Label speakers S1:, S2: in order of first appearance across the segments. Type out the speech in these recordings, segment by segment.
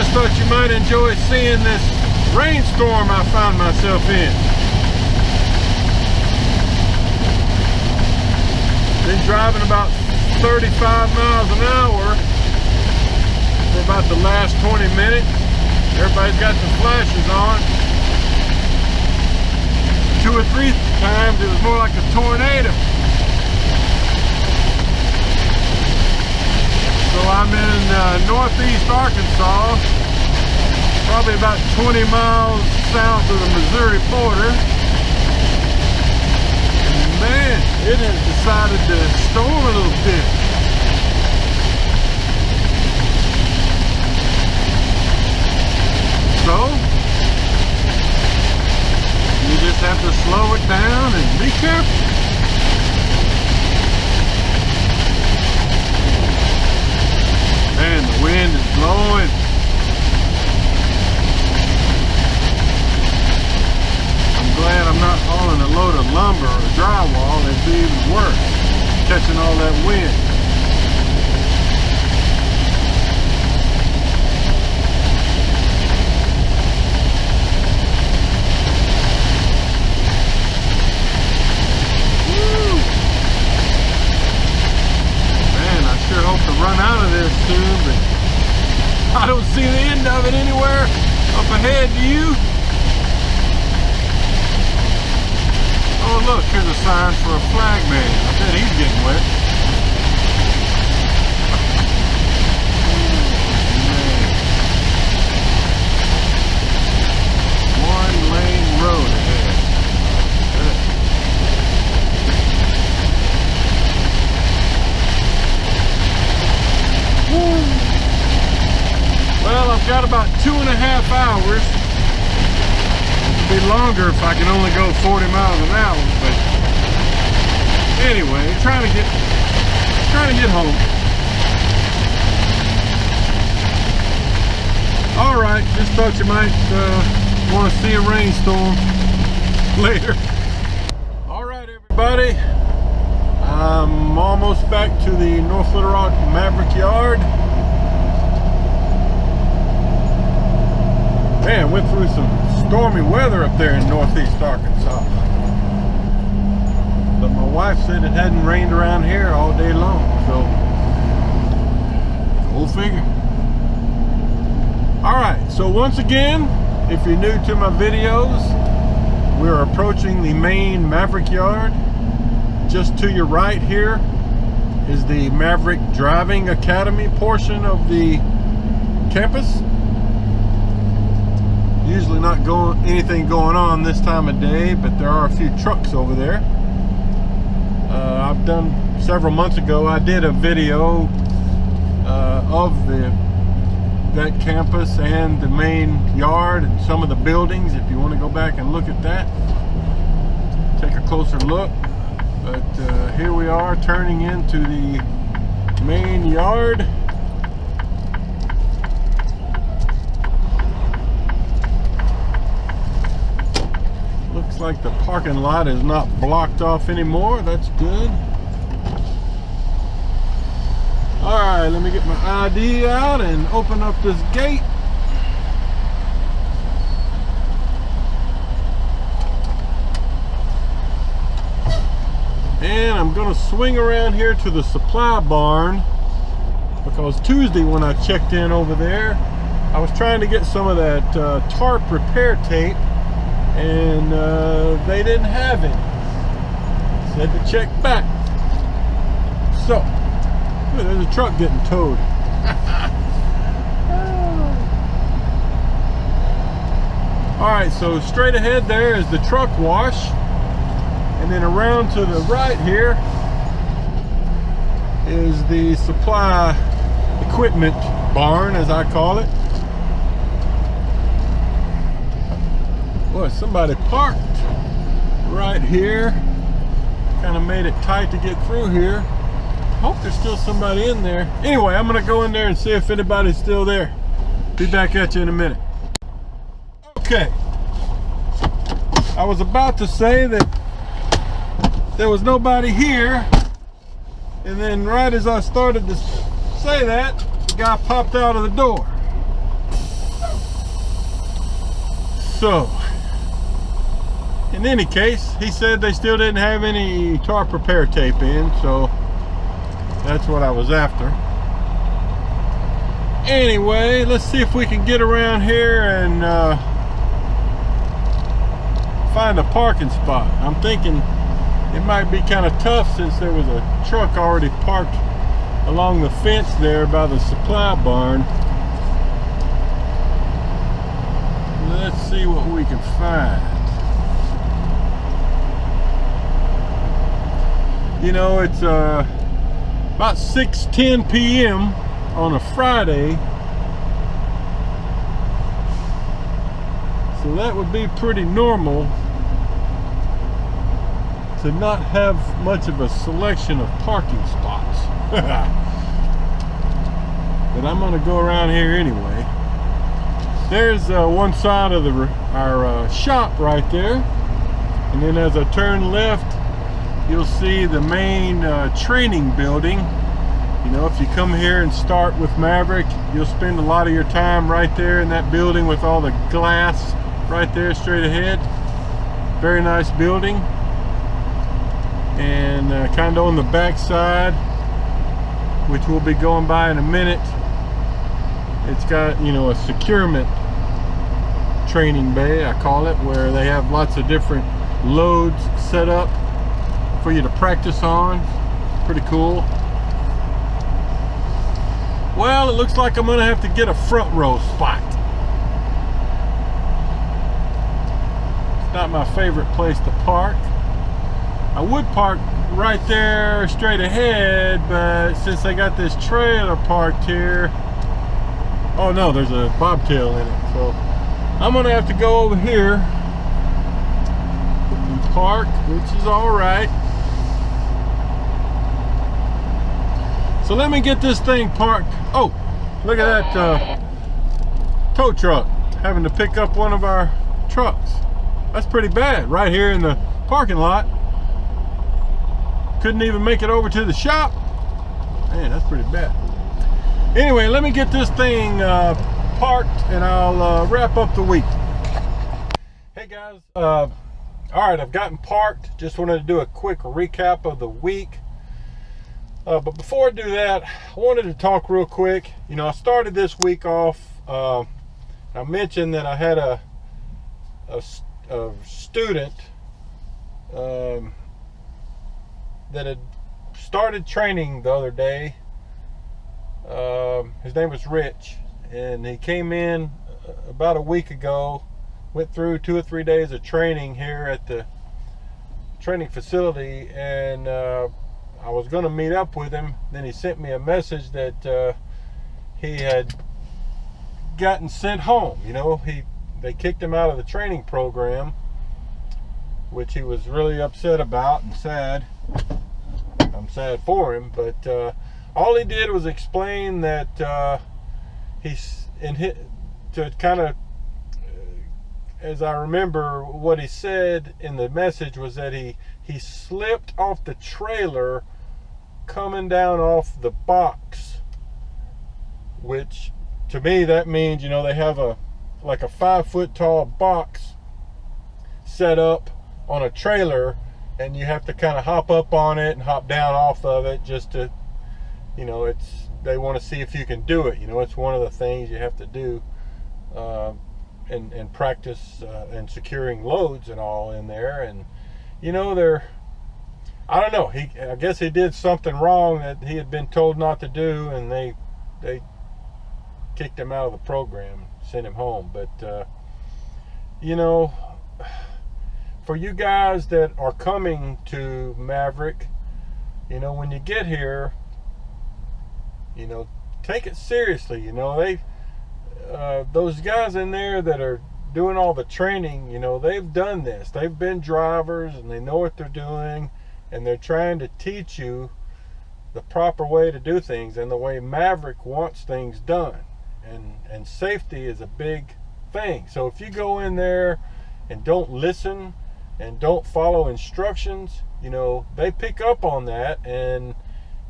S1: just thought you might enjoy seeing this rainstorm I found myself in. Been driving about 35 miles an hour for about the last 20 minutes. Everybody's got the flashes on. 2 or 3 times it was more like a tornado. So I'm in northeast Arkansas, probably about 20 miles south of the Missouri border. And man, it has decided to storm a little bit. So, you just have to slow it down and be careful. Man, the wind is blowing. I'm glad I'm not hauling a load of lumber or drywall. It'd be even worse, catching all that wind. Sure hope to run out of this soon, but I don't see the end of it anywhere up ahead. Do you? Oh look, here's a sign for a flag man. I bet he's getting wet. Man. 1-lane road ahead. Well, I've got about 2.5 hours. It'd be longer if I could only go 40 miles an hour, but anyway, trying to get home. All right, just thought you might want to see a rainstorm later. All right, everybody, I'm almost back to the North Little Rock Maverick yard. Man, went through some stormy weather up there in northeast Arkansas. But my wife said it hadn't rained around here all day long, so go figure. Alright, so once again, if you're new to my videos, we're approaching the main Maverick yard. Just to your right here is the Maverick Driving Academy portion of the campus. Usually not anything going on this time of day, but there are a few trucks over there. I've done several months ago, I did a video of that campus and the main yard and some of the buildings. If you want to go back and look at that, take a closer look. But here we are turning into the main yard. Looks like the parking lot is not blocked off anymore. That's good. Alright, let me get my ID out and open up this gate. And I'm gonna swing around here to the supply barn, because Tuesday when I checked in over there, I was trying to get some of that tarp repair tape, and they didn't have any. Said to check back. So, there's a truck getting towed. Alright, so straight ahead there is the truck wash. And then around to the right here is the supply equipment barn, as I call it. Boy, somebody parked right here. Kind of made it tight to get through here. Hope there's still somebody in there. Anyway, I'm gonna go in there and see if anybody's still there. Be back at you in a minute. Okay. I was about to say that there was nobody here, and then right as I started to say that, the guy popped out of the door. So, in any case, he said they still didn't have any tarp repair tape in, so that's what I was after. Anyway, let's see if we can get around here and find a parking spot. I'm thinking it might be kind of tough since there was a truck already parked along the fence there by the supply barn. Let's see what we can find. You know, it's about 6:10 p.m. on a Friday, so that would be pretty normal to not have much of a selection of parking spots. But I'm going to go around here anyway. There's one side of our shop right there, and then as I turn left, you'll see the main training building. You know, if you come here and start with Maverick, you'll spend a lot of your time right there in that building with all the glass right there straight ahead. Very nice building. And kind of on the back side, which we'll be going by in a minute, it's got, you know, a securement training bay, I call it, where they have lots of different loads set up for you to practice on. Pretty cool. Well, it looks like I'm gonna have to get a front row spot. It's not my favorite place to park. I would park right there straight ahead, but since I got this trailer parked here, oh no, there's a bobtail in it, so I'm gonna have to go over here and park, which is all right. So let me get this thing parked. Oh, look at that tow truck having to pick up one of our trucks. That's pretty bad, right here in the parking lot. Couldn't even make it over to the shop. Man, that's pretty bad. Anyway, let me get this thing parked and I'll wrap up the week. Hey guys, all right, I've gotten parked. Just wanted to do a quick recap of the week. But before I do that, I wanted to talk real quick. You know, I started this week off, I mentioned that I had a student that had started training the other day. His name was Rich, and he came in about a week ago, went through 2 or 3 days of training here at the training facility, and I was going to meet up with him. Then he sent me a message that he had gotten sent home. You know, they kicked him out of the training program, which he was really upset about and sad. I'm sad for him, but all he did was explain that to kind of, as I remember what he said in the message, was that he slipped off the trailer coming down off the box, which to me that means, you know, they have like a 5-foot tall box set up on a trailer, and you have to kind of hop up on it and hop down off of it just to, you know, they want to see if you can do it. You know, it's one of the things you have to do and practice and securing loads and all in there. And you know, I don't know, I guess he did something wrong that he had been told not to do, and they kicked him out of the program, sent him home. But you know, for you guys that are coming to Maverick, you know, when you get here, you know, take it seriously. You know, those guys in there that are doing all the training, you know, they've done this. They've been drivers and they know what they're doing, and they're trying to teach you the proper way to do things and the way Maverick wants things done. And safety is a big thing. So if you go in there and don't listen and don't follow instructions, you know, they pick up on that. And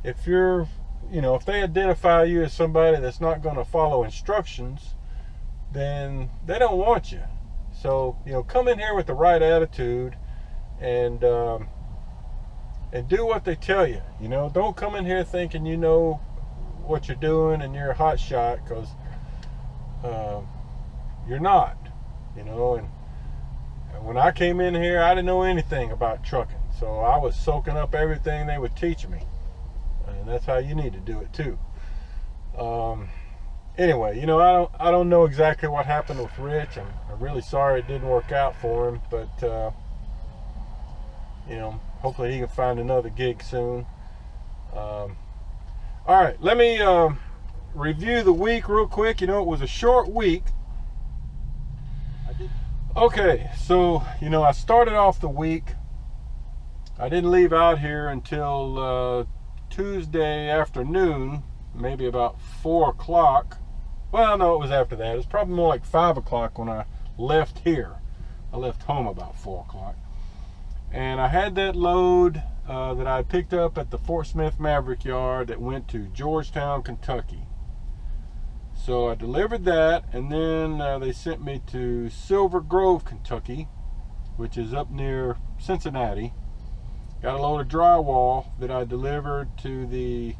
S1: if you're, you know, if they identify you as somebody that's not going to follow instructions, then they don't want you. So, you know, come in here with the right attitude and do what they tell you. You know, don't come in here thinking you know what you're doing and you're a hot shot, because you're not. You know, and when I came in here, I didn't know anything about trucking, so I was soaking up everything they would teach me, and that's how you need to do it too. Anyway, you know, I don't know exactly what happened with Rich. I'm really sorry it didn't work out for him, but you know, hopefully he can find another gig soon. All right, let me review the week real quick. You know, it was a short week. Okay, so, you know, I started off the week. I didn't leave out here until Tuesday afternoon, maybe about 4 o'clock. Well, no, it was after that. It was probably more like 5 o'clock when I left here. I left home about 4 o'clock. And I had that load that I picked up at the Fort Smith Maverick yard that went to Georgetown, Kentucky. So I delivered that, and then they sent me to Silver Grove, Kentucky, which is up near Cincinnati. Got a load of drywall that I delivered to the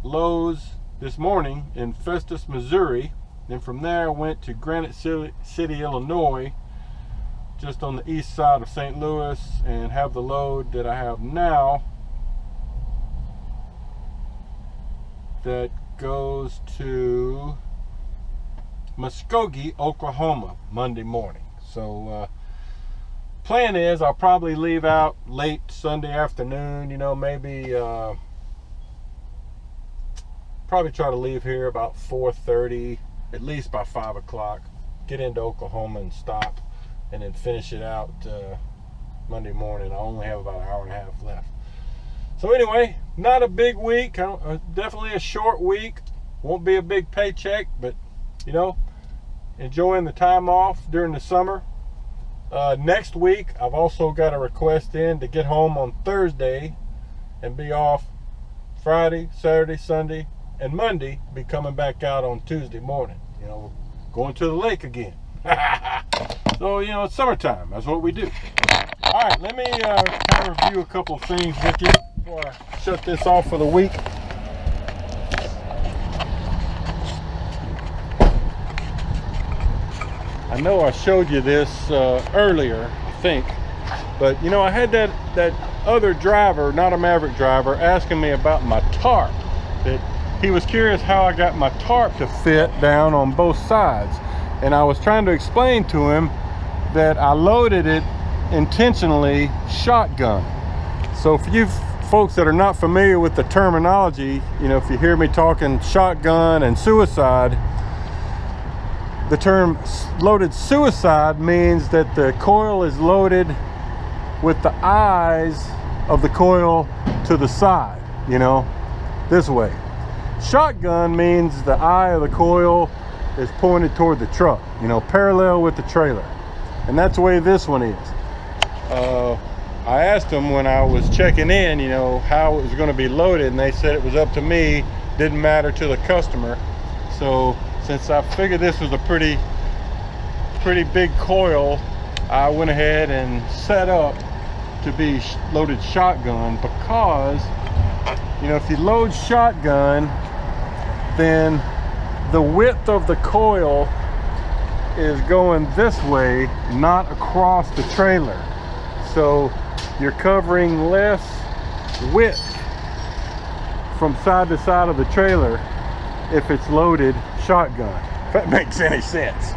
S1: Lowe's this morning in Festus, Missouri. Then from there I went to Granite City, Illinois, just on the east side of St. Louis, and have the load that I have now that goes to Muskogee, Oklahoma, Monday morning. So plan is I'll probably leave out late Sunday afternoon, you know, maybe probably try to leave here about 4:30, at least by 5 o'clock, get into Oklahoma and stop, and then finish it out Monday morning. I only have about an hour and a half left. So anyway, not a big week, definitely a short week. Won't be a big paycheck, but you know, enjoying the time off during the summer. Next week, I've also got a request in to get home on Thursday and be off Friday, Saturday, Sunday, and Monday. Be coming back out on Tuesday morning. You know, going to the lake again. So, you know, it's summertime. That's what we do. All right, let me kind of review a couple of things with you before I shut this off for the week. I know I showed you this earlier, I think, but you know, I had that other driver, not a Maverick driver, asking me about my tarp. That he was curious how I got my tarp to fit down on both sides, and I was trying to explain to him that I loaded it intentionally shotgun. So for you folks that are not familiar with the terminology, you know, if you hear me talking shotgun and suicide, the term loaded suicide means that the coil is loaded with the eyes of the coil to the side, you know, this way. Shotgun means the eye of the coil is pointed toward the truck, you know, parallel with the trailer. And that's the way this one is. I asked them when I was checking in, you know, how it was going to be loaded, and they said it was up to me, didn't matter to the customer. So since I figured this was a pretty big coil, I went ahead and set up to be loaded shotgun, because, you know, if you load shotgun, then the width of the coil is going this way, not across the trailer. So you're covering less width from side to side of the trailer if it's loaded shotgun, if that makes any sense.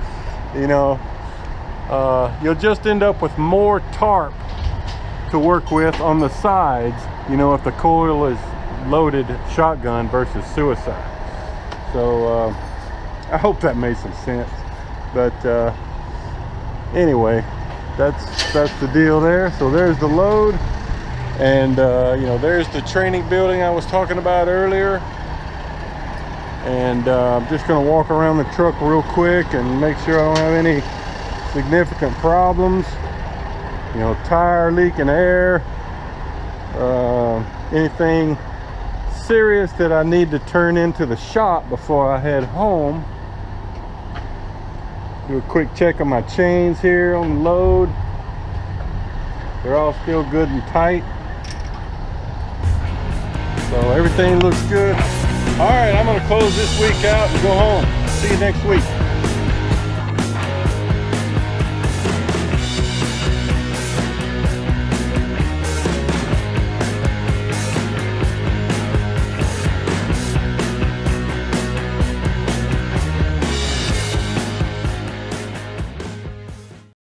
S1: You know, you'll just end up with more tarp to work with on the sides, you know, if the coil is loaded shotgun versus suicide. So I hope that made some sense. But anyway, that's the deal there. So there's the load, and you know, there's the training building I was talking about earlier. And I'm just going to walk around the truck real quick and make sure I don't have any significant problems. You know, tire leaking air, anything serious that I need to turn into the shop before I head home. Do a quick check on my chains here on the load. They're all still good and tight. So everything looks good. All right, I'm gonna close this week out and go home. See you next week.